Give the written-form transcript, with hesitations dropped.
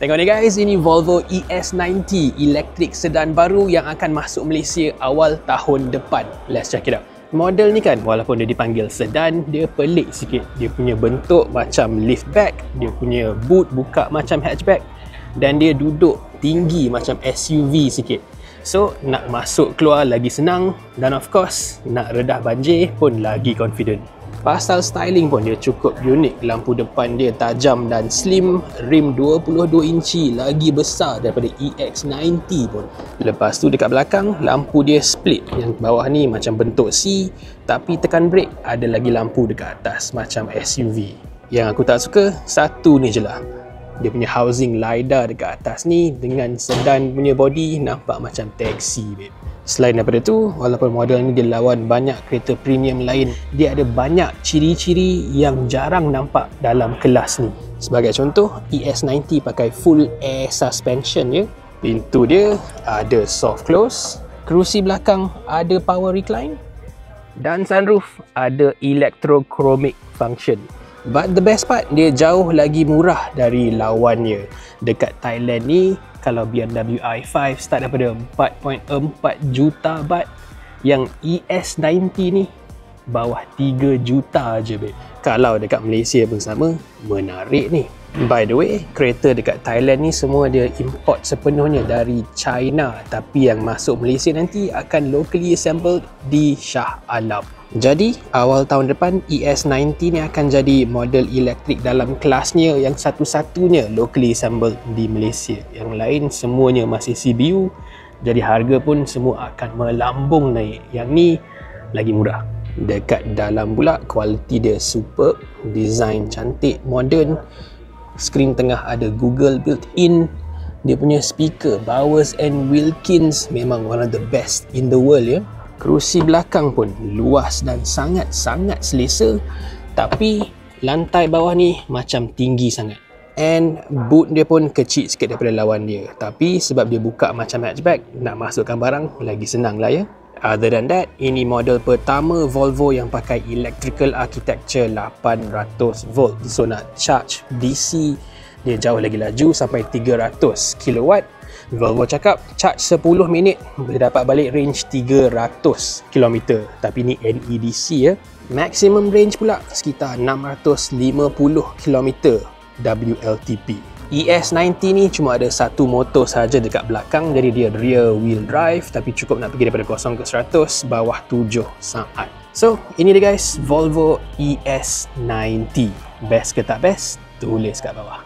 Tengok ni guys, ini Volvo ES90 elektrik sedan baru yang akan masuk Malaysia awal tahun depan. Let's check it out. Model ni kan, walaupun dia dipanggil sedan, dia pelik sikit. Dia punya bentuk macam liftback, dia punya boot buka macam hatchback, dan dia duduk tinggi macam SUV sikit. So, nak masuk keluar lagi senang, dan of course, nak redah banjir pun lagi confident. Pasal styling pun dia cukup unik. Lampu depan dia tajam dan slim, rim 22 inci lagi besar daripada EX90 pun. Lepas tu dekat belakang, lampu dia split. Yang bawah ni macam bentuk C, tapi tekan brake ada lagi lampu dekat atas macam SUV. Yang aku tak suka, satu ni je lah. Dia punya housing LiDAR dekat atas ni dengan sedan punya body nampak macam taxi, babe. Selain daripada tu, walaupun model ni dia lawan banyak kereta premium lain, dia ada banyak ciri-ciri yang jarang nampak dalam kelas ni. Sebagai contoh, ES90 pakai full air suspension ya. Pintu dia ada soft close, kerusi belakang ada power recline, dan sunroof ada electrochromic function. But the best part, dia jauh lagi murah dari lawannya. Dekat Thailand ni, kalau BMW i5 start daripada 4.4 juta baht, yang ES90 ni bawah 3 juta je, babe. Kalau dekat Malaysia pun sama, menarik ni. By the way, kereta dekat Thailand ni semua dia import sepenuhnya dari China, tapi yang masuk Malaysia nanti akan locally assembled di Shah Alam. Jadi, awal tahun depan ES90 ni akan jadi model elektrik dalam kelasnya yang satu-satunya locally assembled di Malaysia. Yang lain semuanya masih CBU, jadi harga pun semua akan melambung naik. Yang ni lagi murah. Dekat dalam pula, kualiti dia superb, design cantik, modern. Skrin tengah ada Google built-in. Dia punya speaker Bowers and Wilkins memang one of the best in the world ya. Kerusi belakang pun luas dan sangat-sangat selesa, tapi lantai bawah ni macam tinggi sangat. And boot dia pun kecil sikit daripada lawan dia, tapi sebab dia buka macam hatchback, nak masukkan barang lagi senang lah ya. Other than that, ini model pertama Volvo yang pakai electrical architecture 800 volt. So nak charge DC, dia jauh lagi laju sampai 300 kilowatt. Volvo cakap charge 10 minit boleh dapat balik range 300 km. Tapi ni NEDC ya. Maximum range pula sekitar 650 km WLTP. ES90 ni cuma ada satu motor saja dekat belakang, jadi dia rear wheel drive, tapi cukup nak pergi daripada 0 ke 100 bawah 7 saat. So, ini dia guys, Volvo ES90. Best ke tak best? Tulis kat bawah.